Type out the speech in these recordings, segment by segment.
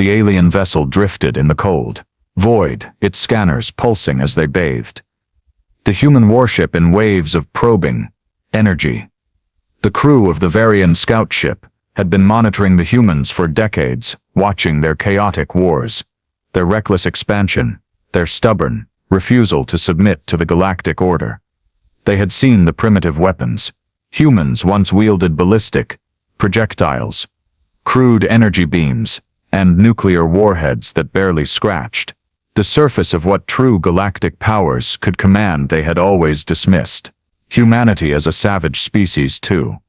the alien vessel drifted in the cold void, its scanners pulsing as they bathed the human warship in waves of probing energy. The crew of the Varian scout ship had been monitoring the humans for decades, watching their chaotic wars, their reckless expansion, their stubborn refusal to submit to the galactic order. They had seen the primitive weapons. Humans once wielded ballistic projectiles, crude energy beams, and nuclear warheads that barely scratched the surface of what true galactic powers could command. They had always dismissed humanity as a savage species, too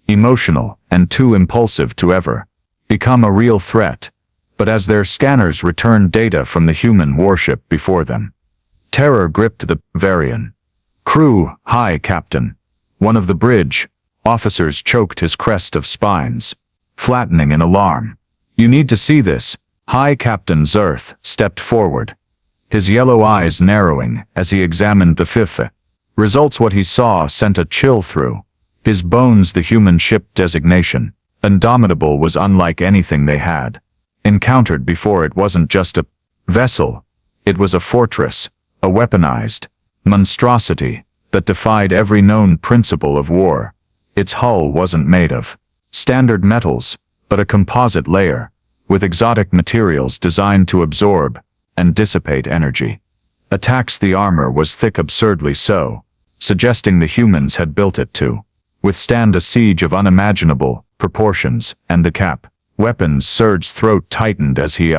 emotional and too impulsive to ever become a real threat. But as their scanners returned data from the human warship before them, terror gripped the Varian crew. "Hi, Captain." One of the bridge officers choked his crest of spines, flattening in alarm. "You need to see this." Hi, Captain Zerth stepped forward, his yellow eyes narrowing as he examined the FIFA results. What he saw sent a chill through his bones. The human ship designation, Indomitable, was unlike anything they had encountered before. It wasn't just a vessel, it was a fortress, a weaponized monstrosity that defied every known principle of war. Its hull wasn't made of standard metals, but a composite layer, with exotic materials designed to absorb and dissipate energy. Attacks. The armor was thick, absurdly so, suggesting the humans had built it to withstand a siege of unimaginable proportions. And the cap weapon's surge's throat tightened as he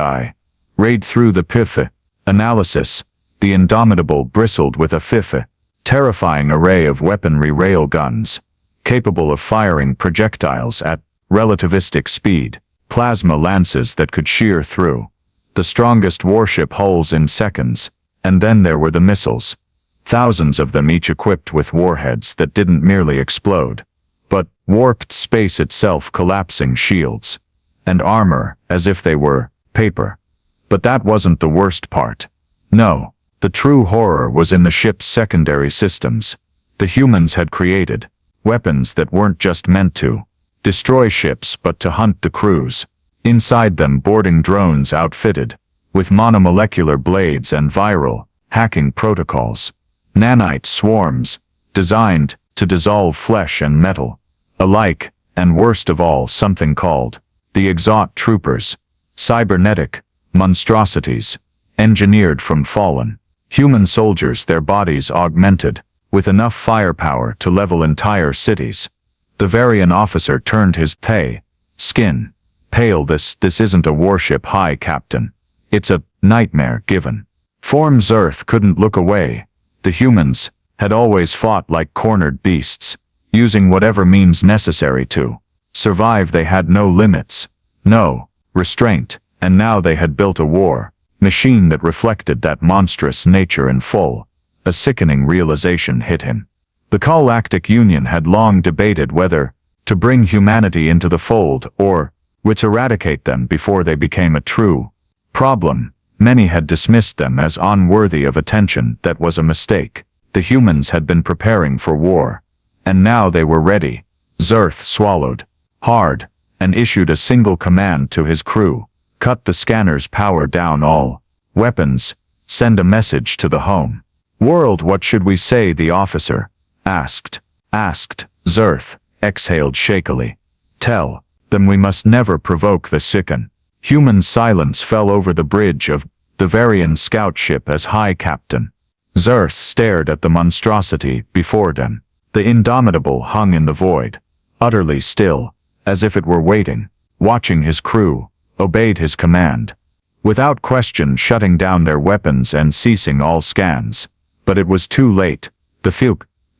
rayed through the PIF analysis. The Indomitable bristled with a terrifying array of weaponry: rail guns, capable of firing projectiles at relativistic speed, plasma lances that could shear through the strongest warship hulls in seconds, and then there were the missiles. Thousands of them, each equipped with warheads that didn't merely explode, but warped space itself, collapsing shields and armor as if they were paper. But that wasn't the worst part. No, the true horror was in the ship's secondary systems. The humans had created weapons that weren't just meant to destroy ships but to hunt the crews. Inside them, boarding drones outfitted with monomolecular blades and viral hacking protocols. Nanite swarms designed to dissolve flesh and metal alike, and worst of all, something called the Exot Troopers, cybernetic monstrosities engineered from fallen human soldiers, their bodies augmented with enough firepower to level entire cities. The Varian officer turned his skin pale. This isn't a warship, High Captain. It's a nightmare given form. Zerth couldn't look away. The humans had always fought like cornered beasts, using whatever means necessary to survive. They had no limits, no restraint, and now they had built a war machine that reflected that monstrous nature in full. A sickening realization hit him. The Galactic Union had long debated whether to bring humanity into the fold or to eradicate them before they became a true problem. Many had dismissed them as unworthy of attention. That was a mistake. The humans had been preparing for war, and now they were ready. Zerth swallowed hard and issued a single command to his crew: cut the scanner's power down, all weapons, send a message to the home world. What should we say? The officer asked. Zerth exhaled shakily. Tell them we must never provoke the Sicken. Human silence fell over the bridge of the Varian scout ship as High Captain Zerth stared at the monstrosity before them. The Indomitable hung in the void, utterly still, as if it were waiting, watching. His crew obeyed his command, without question, shutting down their weapons and ceasing all scans. But it was too late.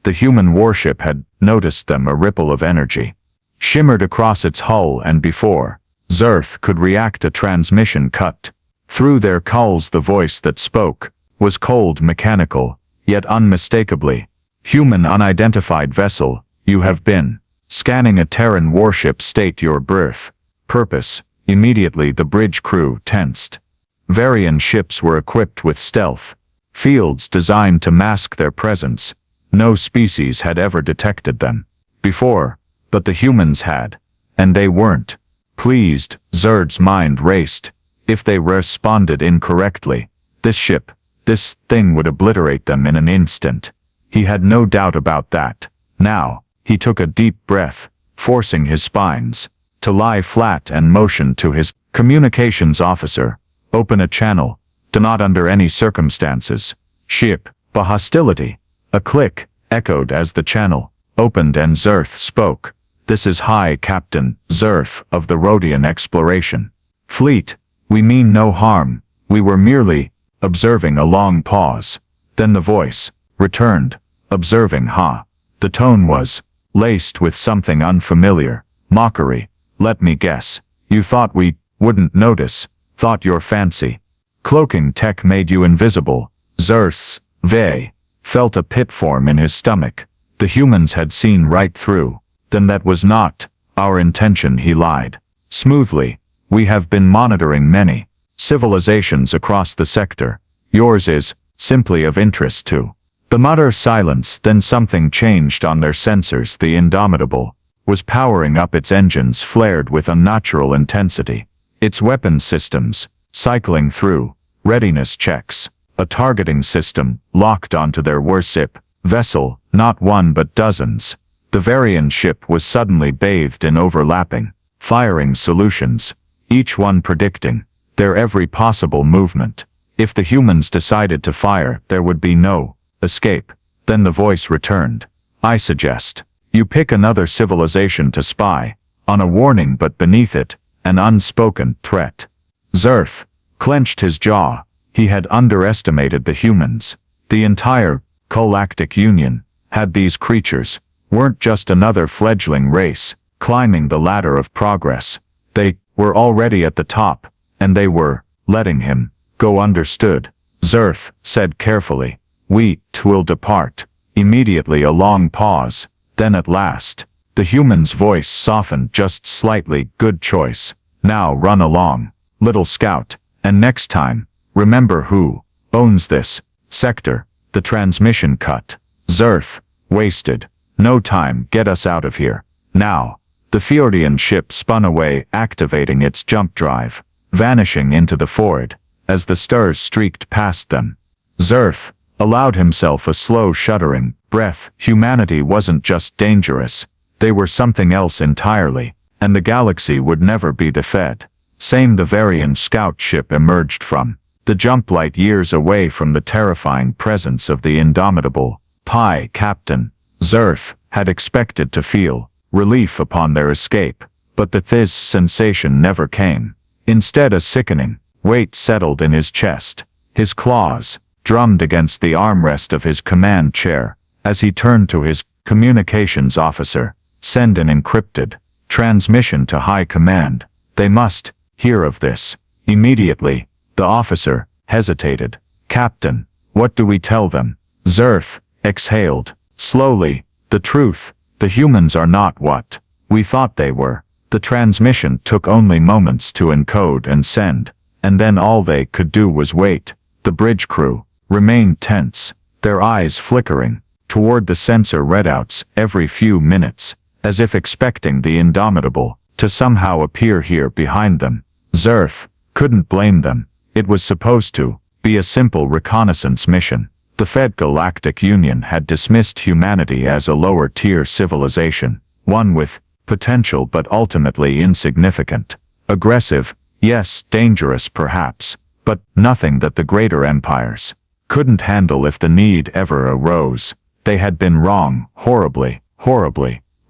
The human warship had noticed them. A ripple of energy shimmered across its hull, and before Zerth could react, a transmission cut through their culls. The voice that spoke was cold, mechanical, yet unmistakably human. Unidentified vessel, you have been scanning a Terran warship. State your birth purpose. Immediately the bridge crew tensed. Varian ships were equipped with stealth fields designed to mask their presence. No species had ever detected them before, but the humans had, and they weren't pleased. Zerd's mind raced. If they responded incorrectly, this thing would obliterate them in an instant. He had no doubt about that. Now, he took a deep breath, forcing his spines to lie flat and motioned to his communications officer. Open a channel. Do not under any circumstances. Ship. But hostility. A click echoed as the channel opened and Zerth spoke. This is High Captain Zerth of the Rhodian Exploration Fleet. We mean no harm. We were merely observing. A long pause. Then the voice returned. Observing, huh? The tone was laced with something unfamiliar. Mockery. Let me guess. You thought we wouldn't notice. Thought your fancy cloaking tech made you invisible. Zerth's Vey felt a pit form in his stomach. The humans had seen right through. Then that was not our intention, he lied smoothly. We have been monitoring many civilizations across the sector. Yours is simply of interest too. The mutter silence, then something changed on their sensors. The Indomitable was powering up. Its engines flared with unnatural intensity. Its weapon systems cycling through readiness checks. A targeting system locked onto their warship vessel, not one but dozens. The Varian ship was suddenly bathed in overlapping firing solutions, each one predicting their every possible movement. If the humans decided to fire, there would be no escape. Then the voice returned. I suggest you pick another civilization to spy on. A warning, but beneath it, an unspoken threat. Zerth clenched his jaw. He had underestimated the humans. The entire Galactic Union had these creatures weren't just another fledgling race climbing the ladder of progress. They were already at the top, and they were letting him go. Understood, Zerth said carefully. We will depart. Immediately a long pause. Then at last, the human's voice softened just slightly. Good choice. Now run along, little scout, and next time, remember who owns this sector. The transmission cut. Zerth wasted no time. Get us out of here now. The Fjordian ship spun away, activating its jump drive, vanishing into the void as the stars streaked past them. Zerth allowed himself a slow shuddering breath. Humanity wasn't just dangerous, they were something else entirely, and the galaxy would never be the fed same. The Varian scout ship emerged from the jump light years away from the terrifying presence of the Indomitable. Pi Captain Zerth had expected to feel relief upon their escape, but this sensation never came. Instead, a sickening weight settled in his chest. His claws drummed against the armrest of his command chair as he turned to his communications officer. Send an encrypted transmission to High Command. They must hear of this immediately. The officer hesitated. Captain, what do we tell them? Zerth exhaled slowly. The truth. The humans are not what we thought they were. The transmission took only moments to encode and send, and then all they could do was wait. The bridge crew remained tense, their eyes flickering toward the sensor readouts every few minutes, as if expecting the Indomitable to somehow appear here behind them. Zerth couldn't blame them. It was supposed to be a simple reconnaissance mission. The Fed Galactic Union had dismissed humanity as a lower-tier civilization, one with potential but ultimately insignificant. Aggressive, yes, dangerous perhaps, but nothing that the greater empires couldn't handle if the need ever arose. They had been wrong, horribly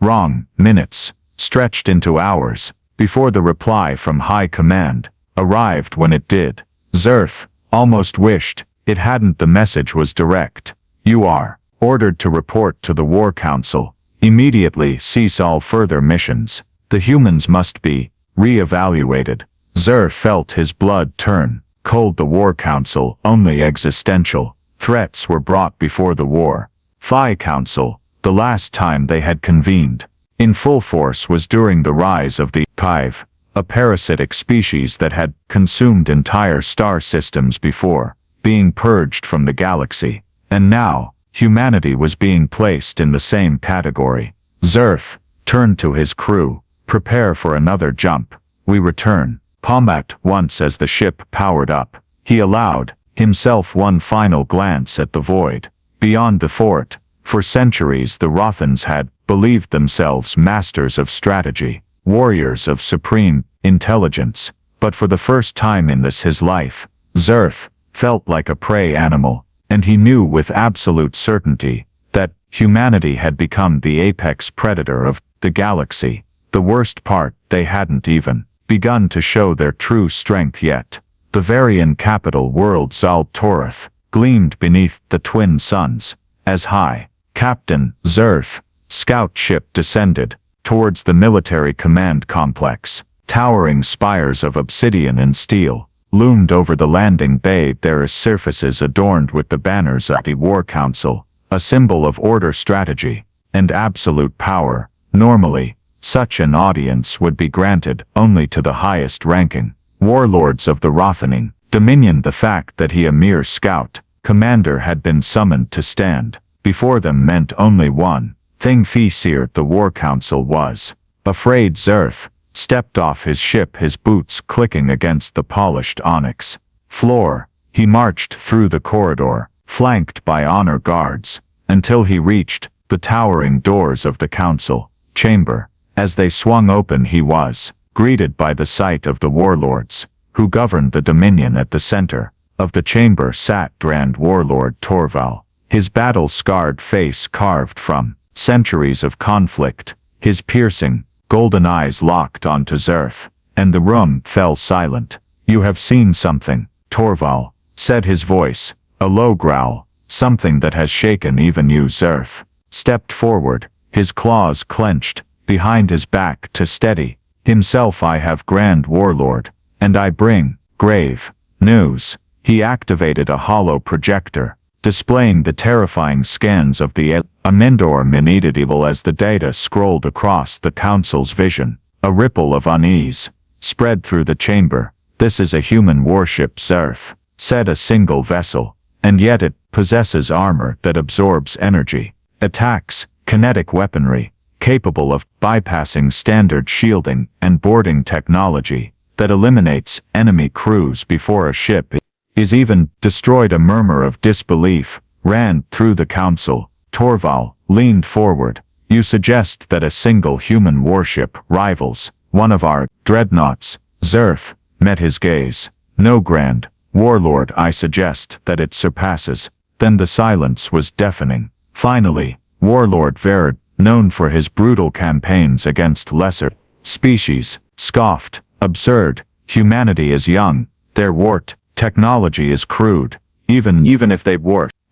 wrong. Minutes stretched into hours before the reply from High Command arrived. When it did, Zerth almost wished it hadn't. The message was direct. You are ordered to report to the War Council. Immediately cease all further missions. The humans must be re-evaluated. Zerth felt his blood turn cold. The War Council, only existential threats were brought before the War Phi Council. The last time they had convened in full force was during the rise of the Pive, a parasitic species that had consumed entire star systems before being purged from the galaxy, and now humanity was being placed in the same category. Zerth turned to his crew. Prepare for another jump. We return. Pombat. Once as the ship powered up, he allowed himself one final glance at the void beyond the fort. For centuries the Rothans had believed themselves masters of strategy, warriors of supreme intelligence, but for the first time in his life, Zerth felt like a prey animal, and he knew with absolute certainty that humanity had become the apex predator of the galaxy. The worst part, they hadn't even begun to show their true strength yet. The Varian capital world Zal-Toreth gleamed beneath the twin suns, as High Captain Zerth scout ship descended towards the military command complex. Towering spires of obsidian and steel loomed over the landing bay, their surfaces adorned with the banners of the War Council, a symbol of order, strategy, and absolute power. Normally, such an audience would be granted only to the highest-ranking warlords of the Rothaning Dominion. The fact that he, a mere scout commander, had been summoned to stand before them meant only one thing: Fear. The War Council was afraid. Zerth stepped off his ship, his boots clicking against the polished onyx floor. He marched through the corridor, flanked by honor guards, until he reached the towering doors of the council chamber. As they swung open, he was greeted by the sight of the warlords who governed the Dominion. At the center of the chamber sat Grand Warlord Torval, his battle-scarred face carved from centuries of conflict, his piercing, golden eyes locked onto Zerth, and the room fell silent. "You have seen something," Torval said, his voice a low growl, "something that has shaken even you." Zerth stepped forward, his claws clenched behind his back to steady himself. "I have, Grand Warlord, and I bring grave news." He activated a hollow projector, displaying the terrifying scans of the Amendor Ingenuity. As the data scrolled across the council's vision, a ripple of unease spread through the chamber. "This is a human warship," Zerth said, "a single vessel, and yet it possesses armor that absorbs energy, attacks kinetic weaponry, capable of bypassing standard shielding and boarding technology that eliminates enemy crews before a ship is even destroyed." A murmur of disbelief ran through the council. Torval leaned forward. "You suggest that a single human warship rivals one of our dreadnoughts?" Zerth met his gaze. "No, Grand Warlord, I suggest that it surpasses." Then the silence was deafening. Finally, Warlord Verd, known for his brutal campaigns against lesser species, scoffed. "Absurd. Humanity is young. Their warped technology is crude. Even if they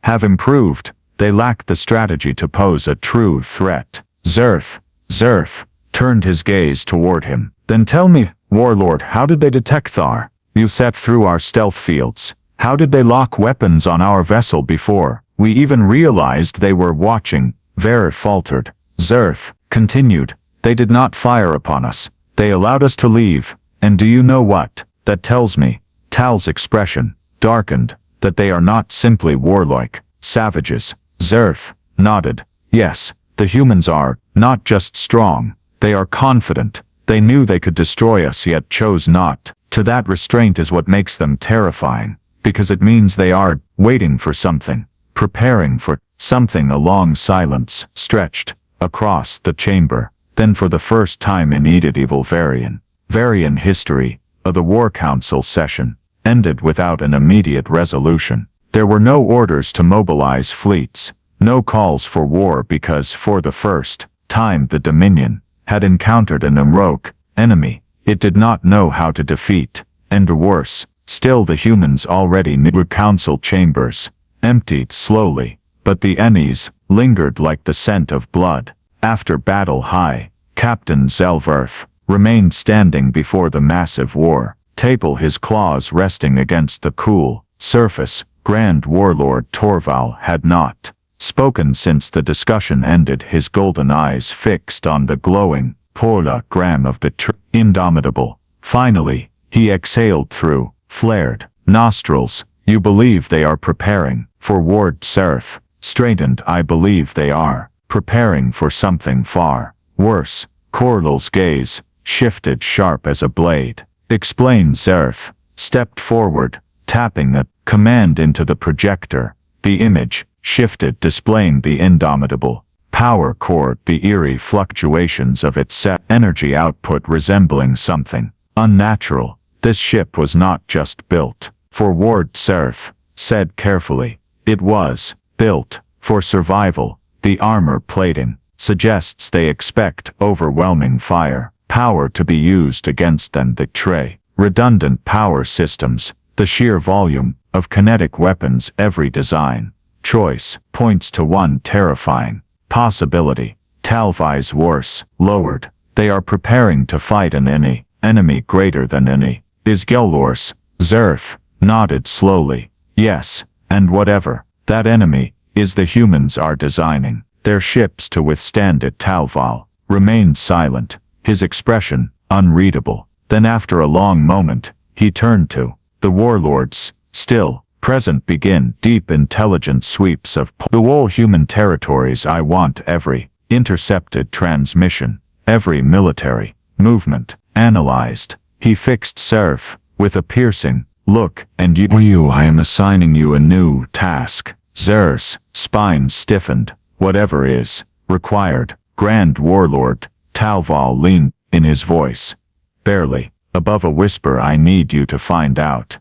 have improved, they lack the strategy to pose a true threat." Zerth turned his gaze toward him. "Then tell me, Warlord, how did they detect Thar? You set through our stealth fields. How did they lock weapons on our vessel before we even realized they were watching?" Ver faltered. Zerth continued, "They did not fire upon us. They allowed us to leave. And do you know what that tells me?" Tal's expression darkened. "That they are not simply warlike savages." Zerth nodded. "Yes, the humans are not just strong, they are confident. They knew they could destroy us yet chose not to. That restraint is what makes them terrifying, because it means they are waiting for something, preparing for something." A long silence stretched across the chamber. Then for the first time in medieval Varian history, the War Council session ended without an immediate resolution. There were no orders to mobilize fleets, no calls for war, because for the first time the Dominion had encountered an heroic enemy it did not know how to defeat. And worse still, the humans already knew. Council chambers emptied slowly, but the enemies lingered like the scent of blood. After battle, High Captain Zelverth remained standing before the massive war table, his claws resting against the cool surface. Grand Warlord Torval had not spoken since the discussion ended, his golden eyes fixed on the glowing hologram of the Indomitable. Finally, he exhaled through flared nostrils. "You believe they are preparing for war?" Zerth straightened. "I believe they are preparing for something far worse." Corlil's gaze shifted sharp as a blade. Explain. Zerf stepped forward, tapping the command into the projector. The image shifted, displaying the indomitable power core, the eerie fluctuations of its set energy output resembling something unnatural. This ship was not just built for war, Zerf said carefully. It was built for survival. The armor plating suggests they expect overwhelming fire power to be used against them. The redundant power systems, the sheer volume of kinetic weapons. Every design choice points to one terrifying possibility. Talvi's worse lowered. They are preparing to fight an enemy greater than any. Is Gelors? Zerf nodded slowly. Yes, and whatever that enemy is, the humans are designing their ships to withstand it. Talval remained silent, his expression unreadable. Then after a long moment, he turned to the warlords, still present. Begin deep intelligent sweeps of the whole human territories. I want every intercepted transmission, every military movement analyzed. He fixed Zerf with a piercing look. And you, I am assigning you a new task. Zerf's spine stiffened. Whatever is required, Grand Warlord. Talval leaned in, his voice barely above a whisper. I need you to find out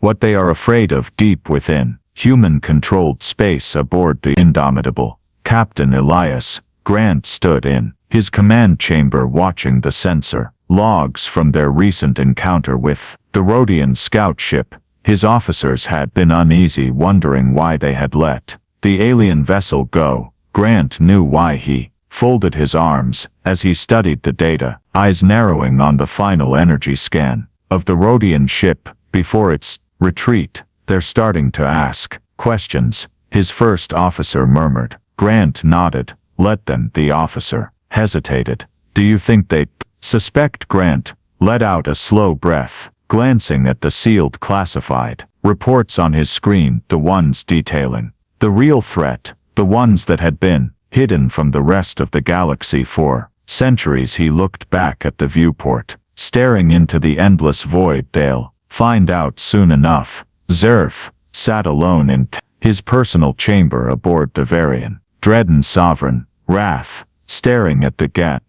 what they are afraid of deep within human-controlled space aboard the Indomitable. Captain Elias Grant stood in his command chamber, watching the sensor logs from their recent encounter with the Rhodian scout ship. His officers had been uneasy, wondering why they had let the alien vessel go. Grant knew why. He folded his arms as he studied the data, eyes narrowing on the final energy scan of the Rhodian ship before its retreat. They're starting to ask questions, his first officer murmured. Grant nodded. Let them. The officer hesitated. Do you think they suspect? Grant let out a slow breath, glancing at the sealed classified reports on his screen, the ones detailing the real threat, the ones that had been hidden from the rest of the galaxy for centuries. He looked back at the viewport, staring into the endless void. They'll find out soon enough. Zerf sat alone in his personal chamber aboard the Varian Dreadden Sovereign, wrath staring at the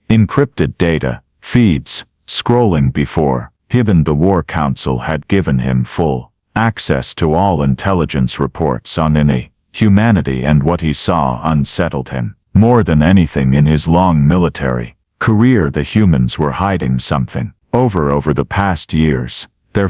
encrypted data feeds scrolling before him. The War Council had given him full access to all intelligence reports on any humanity, and what he saw unsettled him more than anything in his long military career. The humans were hiding something. Over the past years, their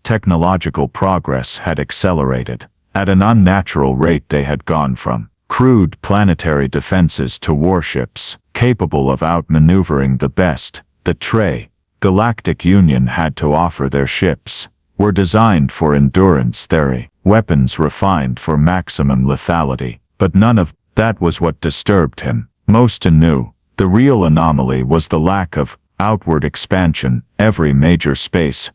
technological progress had accelerated at an unnatural rate. They had gone from crude planetary defenses to warships capable of outmaneuvering the best the Galactic Union had to offer. Their ships were designed for endurance, their weapons refined for maximum lethality, but none of that was what disturbed him most anew. The real anomaly was the lack of outward expansion. Every major space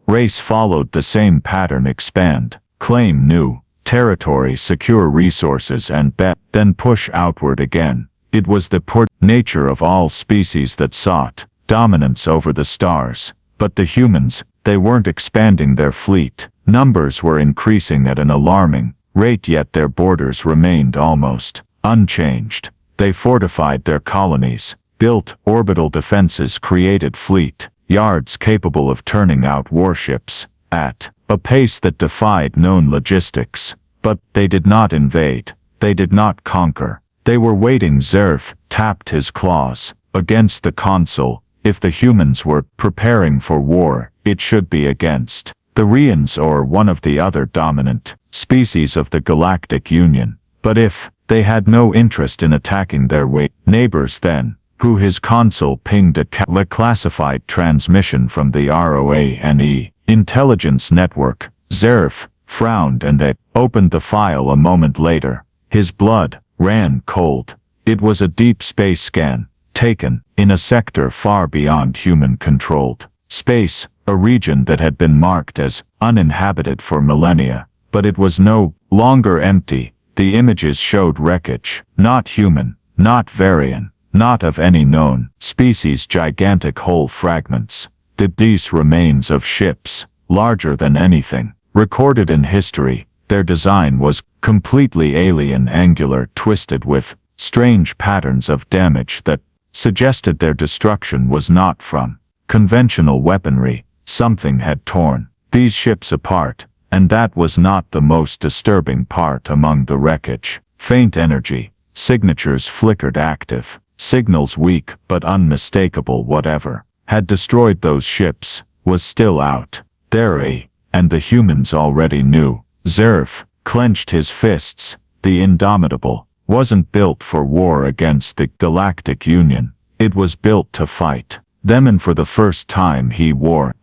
race followed the same pattern: expand, claim new territory, secure resources, and then push outward again. It was the poor nature of all species that sought dominance over the stars. But the humans, they weren't expanding. Their fleet numbers were increasing at an alarming rate, yet their borders remained almost unchanged. They fortified their colonies, built orbital defenses, created fleet yards capable of turning out warships at a pace that defied known logistics. But they did not invade. They did not conquer. They were waiting. Zerf tapped his claws against the console. If the humans were preparing for war, it should be against the Rians or one of the other dominant species of the Galactic Union. But if they had no interest in attacking their neighbors, then who? His console pinged a classified transmission from the ROANE intelligence network. Zerf frowned and they opened the file. A moment later, his blood ran cold. It was a deep space scan, taken in a sector far beyond human-controlled space, a region that had been marked as uninhabited for millennia. But it was no longer empty. The images showed wreckage, not human, not Varian, not of any known species. Gigantic whole fragments These remains of ships, larger than anything recorded in history. Their design was completely alien, angular, twisted with strange patterns of damage that suggested their destruction was not from conventional weaponry. Something had torn these ships apart, and that was not the most disturbing part. Among the wreckage, faint energy signatures flickered, active signals weak but unmistakable. Whatever had destroyed those ships was still out there, and the humans already knew. Zerf clenched his fists. The Indomitable wasn't built for war against the Galactic Union. It was built to fight them, and for the first time he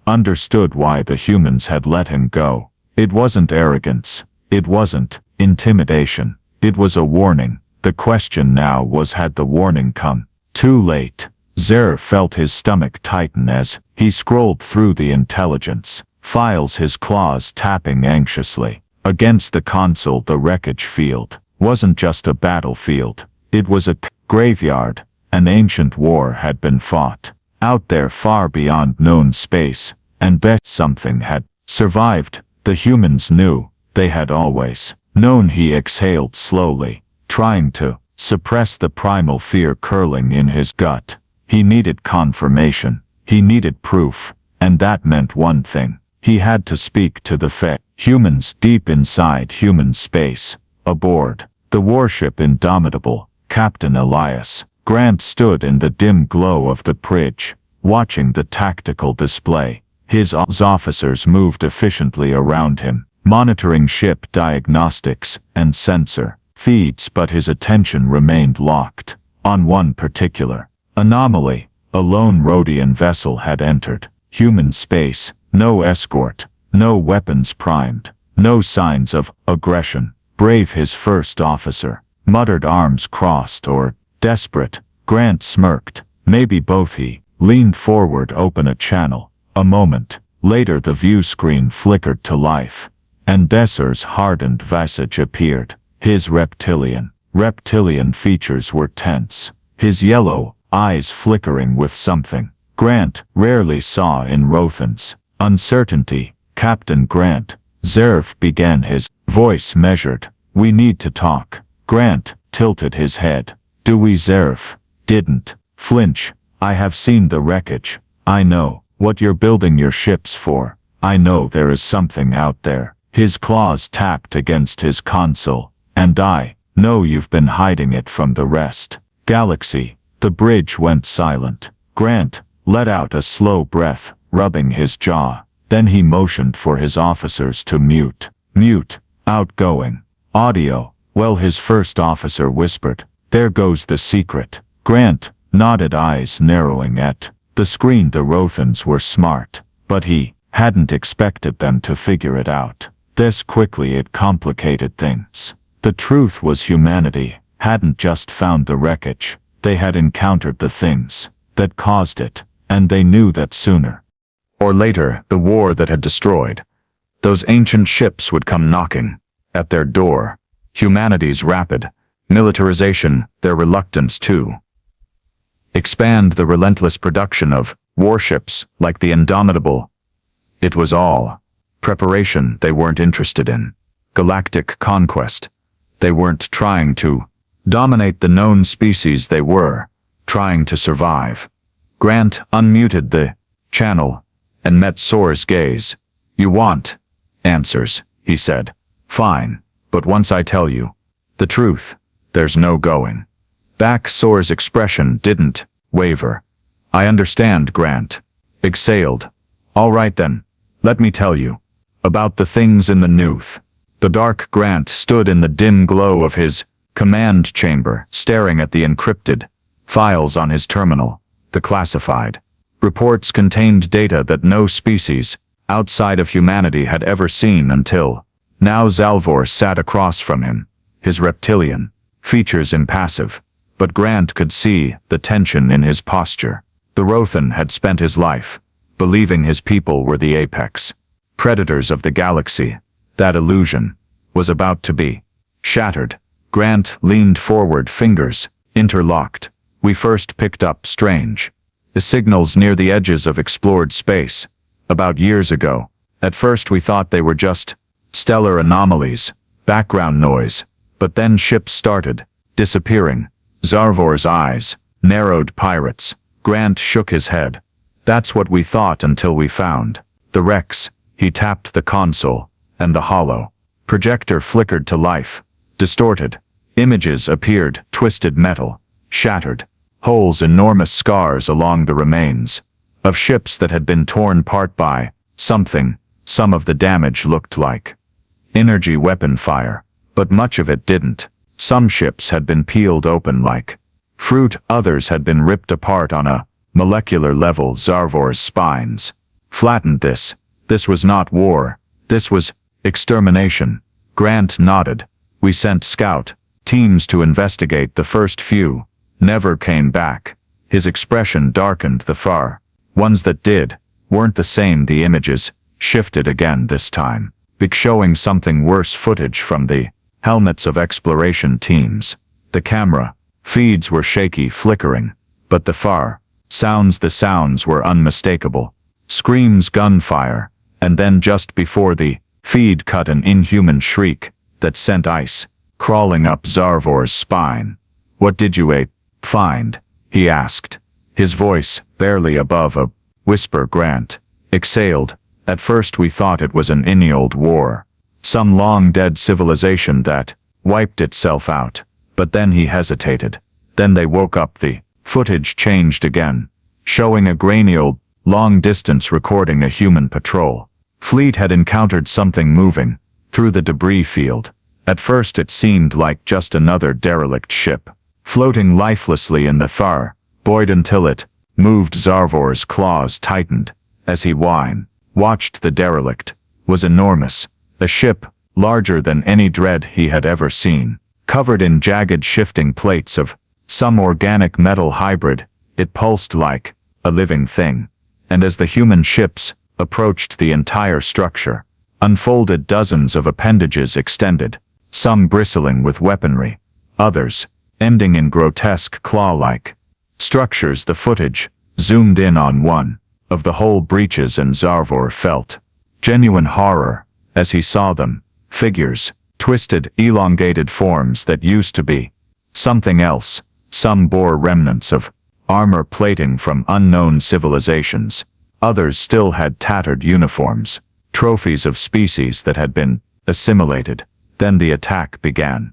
understood why the humans had let him go. It wasn't arrogance. It wasn't intimidation. It was a warning. The question now was, had the warning come too late? Zerf felt his stomach tighten as he scrolled through the intelligence files, his claws tapping anxiously against the console. The wreckage field wasn't just a battlefield. It was a graveyard. An ancient war had been fought out there, far beyond known space, and bet something had survived. The humans knew. They had always known. He exhaled slowly, trying to suppress the primal fear curling in his gut. He needed confirmation. He needed proof, and that meant one thing. He had to speak to the humans deep inside human space. Aboard the warship Indomitable, Captain Elias Grant stood in the dim glow of the bridge, watching the tactical display. His officers moved efficiently around him, monitoring ship diagnostics and sensor feeds, but his attention remained locked on one particular anomaly. A lone Rhodian vessel had entered human space. No escort, no weapons primed, no signs of aggression. Brave, his first officer muttered, arms crossed, or desperate. Grant smirked. Maybe both. He leaned forward, open a channel. A moment later the view screen flickered to life, and Desser's hardened visage appeared. His reptilian features were tense, his yellow eyes flickering with something Grant rarely saw in Rothans. Uncertainty. Captain Grant, Zerf began, his voice measured. We need to talk. Grant tilted his head. Do we? Zerf didn't flinch. I have seen the wreckage. I know what you're building your ships for. I know there is something out there. His claws tapped against his console. And I know you've been hiding it from the rest. Galaxy. The bridge went silent. Grant let out a slow breath, rubbing his jaw. Then he motioned for his officers to mute. Outgoing audio. Well, his first officer whispered, there goes the secret. Grant nodded, eyes narrowing at the screen. The Rothans were smart, but he hadn't expected them to figure it out this quickly. It complicated things. The truth was, humanity hadn't just found the wreckage. They had encountered the things that caused it, and they knew that sooner or later the war that had destroyed those ancient ships would come knocking at their door. Humanity's rapid militarization, their reluctance to expand the relentless production of warships like the Indomitable. It was all preparation. They weren't interested in galactic conquest. They weren't trying to dominate the known species. They were trying to survive. Grant unmuted the channel and met Soar's gaze. You want answers, he said. Fine, but once I tell you the truth, there's no going back. Soar's expression didn't waver. I understand, Grant exhaled. All right then, let me tell you about the things in the Nuth. The dark. Grant stood in the dim glow of his command chamber, staring at the encrypted files on his terminal. The classified reports contained data that no species outside of humanity had ever seen until now. Zalvor sat across from him, his reptilian features impassive, but Grant could see the tension in his posture. The Rothan had spent his life believing his people were the apex predators of the galaxy. That illusion was about to be shattered. Grant leaned forward, fingers interlocked. We first picked up strange The signals near the edges of explored space. About years ago. At first we thought they were just stellar anomalies, background noise, but then ships started disappearing. Zarvor's eyes narrowed. Pirates. Grant shook his head. That's what we thought until we found the wrecks. He tapped the console, and the hollow projector flickered to life. Distorted images appeared, twisted metal, shattered holes, enormous scars along the remains of ships that had been torn apart by something. Some of the damage looked like energy weapon fire, but much of it didn't. Some ships had been peeled open like fruit, others had been ripped apart on a molecular level. Zarvor's spines flattened. This was not war. This was extermination. Grant nodded. We sent scout teams to investigate. The first few never came back. His expression darkened. The far ones that did weren't the same. The images shifted again, this time showing something worse. Footage from the helmets of exploration teams. The camera feeds were shaky, flickering, but the sounds were unmistakable. Screams, gunfire, and then just before the feed cut, an inhuman shriek that sent ice crawling up Zarvor's spine. What did you find? He asked, his voice barely above a whisper. Grant exhaled. At first we thought it was an old war, some long-dead civilization that wiped itself out. But then he hesitated. Then they woke up. The footage changed again, showing a grainy old, long-distance recording. A human patrol fleet had encountered something moving through the debris field. At first it seemed like just another derelict ship, floating lifelessly in the far void until it moved. Zarvor's claws tightened as he watched. The derelict was enormous, a ship larger than any dread he had ever seen, covered in jagged shifting plates of some organic metal hybrid. It pulsed like a living thing, and as the human ships approached, the entire structure unfolded. Dozens of appendages extended, some bristling with weaponry, others ending in grotesque claw-like structures. The footage zoomed in on one of the hull breaches, and Zarvor felt genuine horror as he saw them. Figures, twisted, elongated forms that used to be something else. Some bore remnants of armor plating from unknown civilizations. Others still had tattered uniforms, trophies of species that had been assimilated. Then the attack began.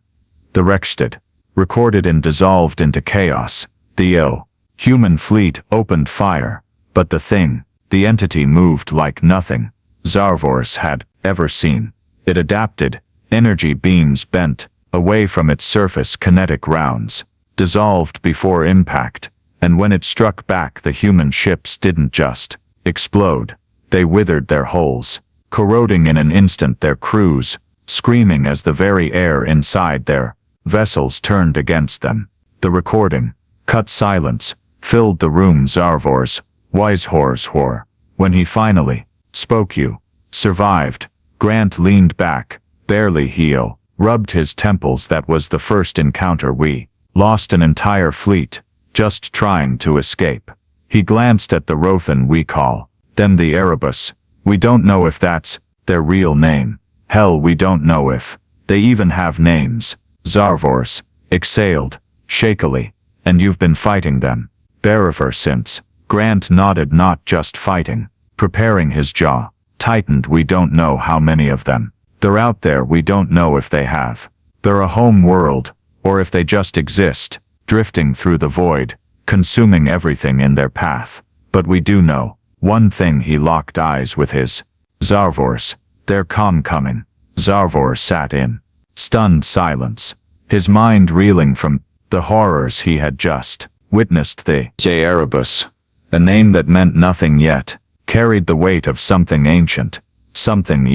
The Rexted recorded and dissolved into chaos. The human fleet opened fire, but the entity moved like nothing Zarvors had ever seen. It adapted. Energy beams bent away from its surface. Kinetic rounds dissolved before impact, and when it struck back, the human ships didn't just explode. They withered, their hulls corroding in an instant, their crews screaming as the very air inside their vessels turned against them. The recording cut. Silence filled the room. Zarvor's wise horror. When he finally spoke, "You survived." Grant leaned back, barely. He rubbed his temples. "That was the first encounter. We lost an entire fleet, just trying to escape." He glanced at the Rothan we call them the Erebus. "We don't know if that's their real name. Hell, we don't know if they even have names." Zarvors exhaled shakily. "And you've been fighting them ever since?" Grant nodded. "Not just fighting, preparing." His jaw tightened. "We don't know how many of them. They're out there. We don't know if they have they're a home world, or if they just exist, drifting through the void, consuming everything in their path. But we do know one thing." He locked eyes with his Zarvors. "They're coming." Zarvor sat in stunned silence, his mind reeling from the horrors he had just witnessed. The Erebus, a name that meant nothing yet, carried the weight of something ancient, something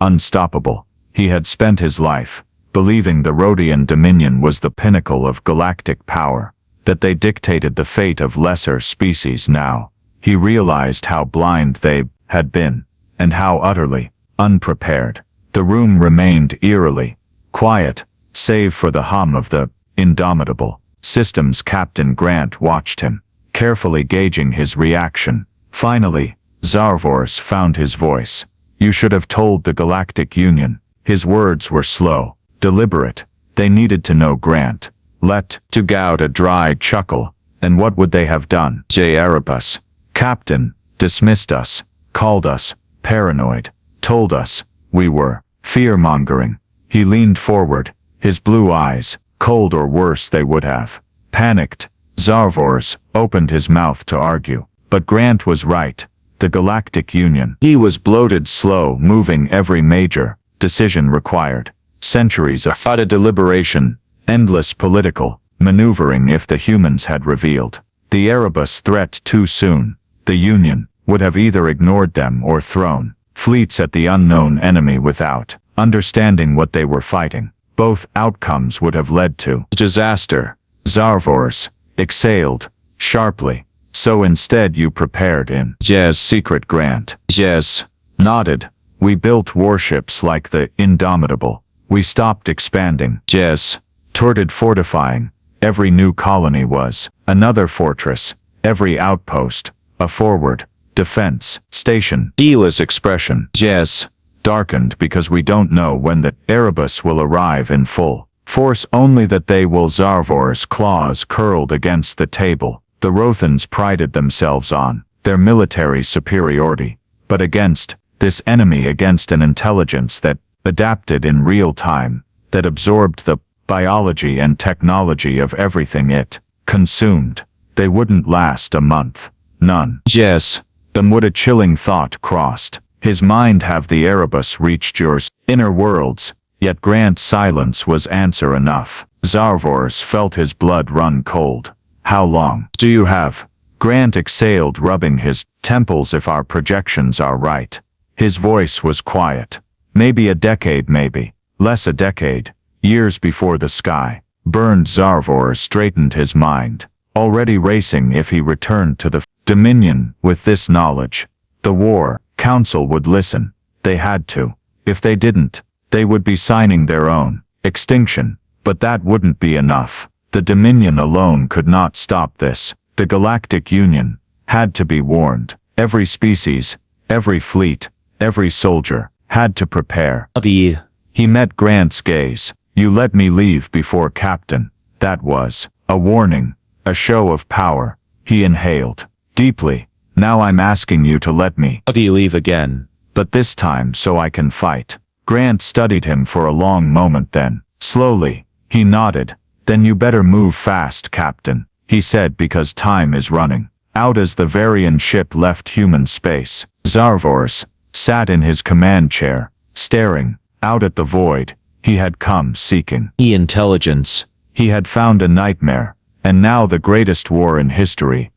unstoppable. He had spent his life believing the Rhodian Dominion was the pinnacle of galactic power, that they dictated the fate of lesser species. Now he realized how blind they had been, and how utterly unprepared. The room remained eerily quiet, save for the hum of the indomitable systems. Captain Grant watched him carefully gauging his reaction. Finally, Zarvors found his voice. You should have told the Galactic Union. His words were slow, deliberate. They needed to know Grant. Let to gout a dry chuckle. And what would they have done? J. Erebus. Captain, dismissed us, called us, paranoid, told us, we were, fear-mongering. He leaned forward, his blue eyes, cold or worse they would have. Panicked, Zarvors opened his mouth to argue. But Grant was right. The Galactic Union. He was bloated, slow, moving every major decision required. Centuries of deliberation, endless political maneuvering if the humans had revealed the Erebus threat too soon. The Union would have either ignored them or thrown fleets at the unknown enemy without understanding what they were fighting. Both outcomes would have led to disaster. Zarvors exhaled sharply. So instead you prepared in Jez secret. Grant Jez nodded. We built warships like the Indomitable. We stopped expanding. Jez torted fortifying. Every new colony was another fortress. Every outpost a forward defense station. Gila's expression Jez darkened because we don't know when the Erebus will arrive in full force, only that they will. Zarvor's claws curled against the table. The Rothans prided themselves on their military superiority, but against this enemy, against an intelligence that adapted in real time, that absorbed the biology and technology of everything it consumed, they wouldn't last a month. None. Yes, then would a chilling thought crossed his mind. Have the Erebus reached your inner worlds? Yet Grant's silence was answer enough. Zarvors felt his blood run cold. How long do you have? Grant exhaled, rubbing his temples. If our projections are right. His voice was quiet. Maybe a decade, maybe less. A decade. Years before the sky burned. Zarvor straightened his mind, already racing. If he returned to the Dominion with this knowledge, the War Council would listen. They had to. If they didn't, they would be signing their own extinction. But that wouldn't be enough. The Dominion alone could not stop this. The Galactic Union had to be warned. Every species, every fleet, every soldier had to prepare. He met Grant's gaze. You let me leave before, Captain. That was a warning, a show of power. He inhaled deeply. Now I'm asking you to let me leave again, but this time so I can fight. Grant studied him for a long moment, then, slowly, he nodded. Then you better move fast, Captain, he said, because time is running out. As the Varian ship left human space, Zarvors sat in his command chair, staring out at the void he had come seeking. Intelligence. He had found a nightmare, and now the greatest war in history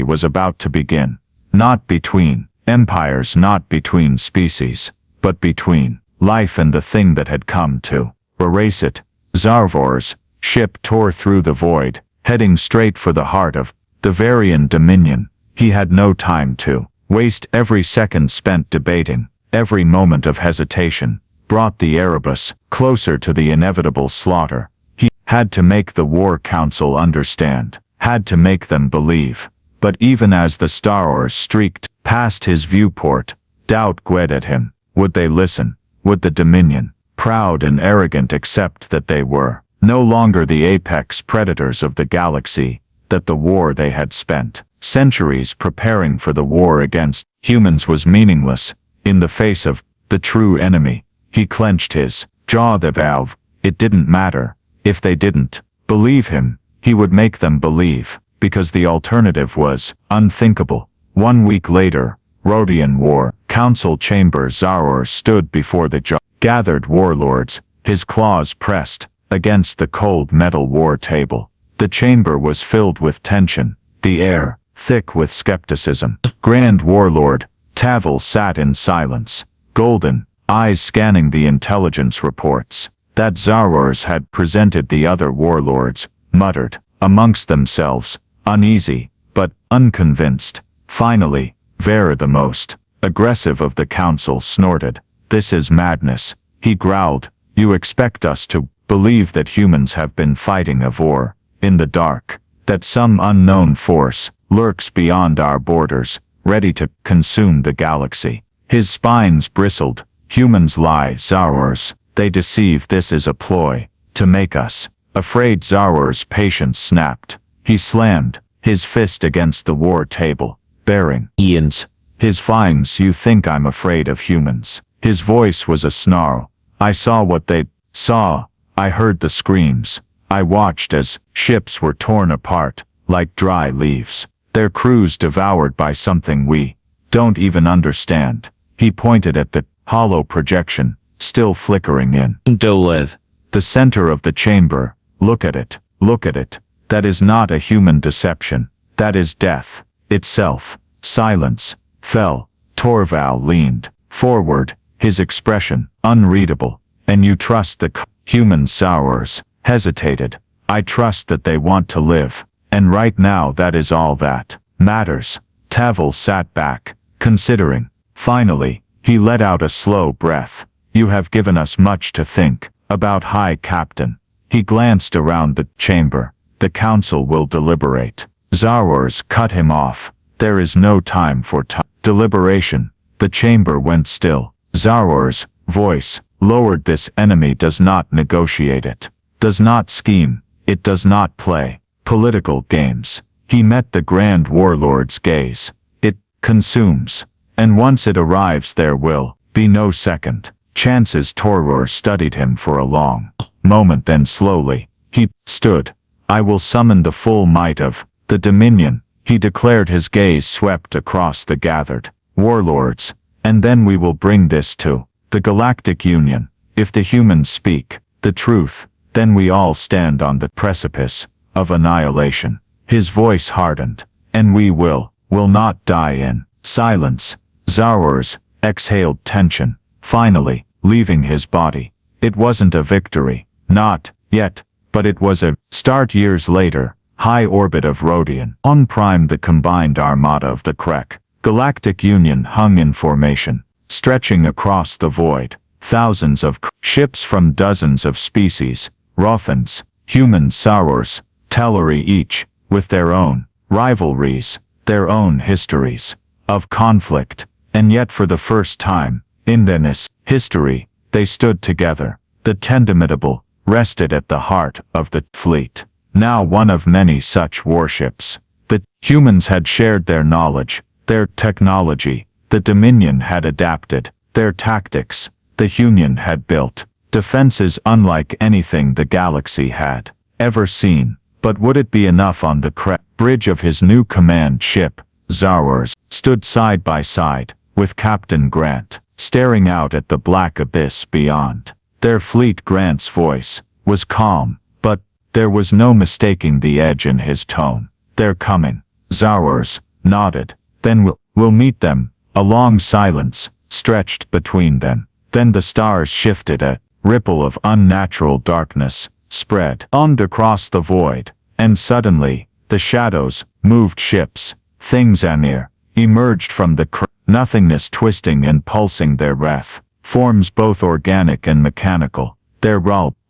was about to begin. Not between empires, not between species, but between life and the thing that had come to erase it. Zarvor's ship tore through the void, heading straight for the heart of the Varian Dominion. He had no time to waste. Every second spent debating, every moment of hesitation, brought the Erebus closer to the inevitable slaughter. He had to make the War Council understand, had to make them believe. But even as the stars streaked past his viewport, doubt gwed at him. Would they listen? Would the Dominion, proud and arrogant, accept that they were no longer the apex predators of the galaxy, that the war they had spent centuries preparing for, the war against humans, was meaningless in the face of the true enemy? He clenched his jaw. The valve. It didn't matter. If they didn't believe him, he would make them believe, because the alternative was unthinkable. 1 week later, Rhodian War Council chamber. Zaror stood before the gathered warlords, his claws pressed against the cold metal war table. The chamber was filled with tension, the air thick with skepticism. Grand Warlord Tavel sat in silence, golden eyes scanning the intelligence reports that Zarors had presented. The other warlords muttered amongst themselves, uneasy, but unconvinced. Finally, Ver, the most aggressive of the council, snorted. This is madness, he growled. You expect us to believe that humans have been fighting a war in the dark, that some unknown force lurks beyond our borders, ready to consume the galaxy. His spines bristled. Humans lie, Zarwars. They deceive. This is a ploy to make us afraid. Zarwar's patience snapped. He slammed his fist against the war table, baring Ian's his fangs. You think I'm afraid of humans? His voice was a snarl. I saw what they saw. I heard the screams. I watched as ships were torn apart, like dry leaves, their crews devoured by something we don't even understand. He pointed at the hollow projection, still flickering in Doleth, the center of the chamber. Look at it. Look at it. That is not a human deception. That is death itself. Silence fell. Torval leaned forward, his expression unreadable. And you trust the human Zarwars hesitated. I trust that they want to live. And right now that is all that matters. Tavel sat back, considering. Finally, he let out a slow breath. You have given us much to think about, High Captain. He glanced around the chamber. The council will deliberate. Zarwars cut him off. There is no time for deliberation. The chamber went still. Zarwar's voice lowered. This enemy does not negotiate. It does not scheme. It does not play political games. He met the Grand Warlord's gaze. It consumes. And once it arrives there will be no second chances. Toror studied him for a long moment, then slowly he stood. I will summon the full might of the Dominion, he declared. His gaze swept across the gathered warlords. And then we will bring this to the Galactic Union. If the humans speak the truth, then we all stand on the precipice of annihilation. His voice hardened. And we will not die in silence. Zarwars exhaled tension, finally leaving his body. It wasn't a victory, not yet, but it was a start. Years later, high orbit of Rodian, on Prime, the combined armada of the Krek Galactic Union hung in formation, stretching across the void. Thousands of ships from dozens of species, Rothans, humans, Zarwars, Telleri, each with their own rivalries, their own histories of conflict. And yet for the first time in this history, they stood together. The Tendimitable rested at the heart of the fleet, now one of many such warships. The humans had shared their knowledge, their technology. The Dominion had adapted their tactics. The Union had built defenses unlike anything the galaxy had ever seen. But would it be enough? On the bridge of his new command ship, Zarwars stood side by side with Captain Grant, staring out at the black abyss beyond their fleet. Grant's voice was calm, but there was no mistaking the edge in his tone. They're coming. Zarwars nodded. Then we'll meet them. A long silence stretched between them. Then the stars shifted. A ripple of unnatural darkness spread on across the void, and suddenly the shadows moved. Ships, things near, emerged from the nothingness, twisting and pulsing their breath. Forms both organic and mechanical, their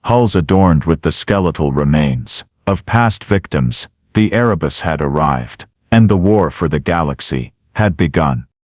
hulls adorned with the skeletal remains of past victims. The Erebus had arrived, and the war for the galaxy had begun.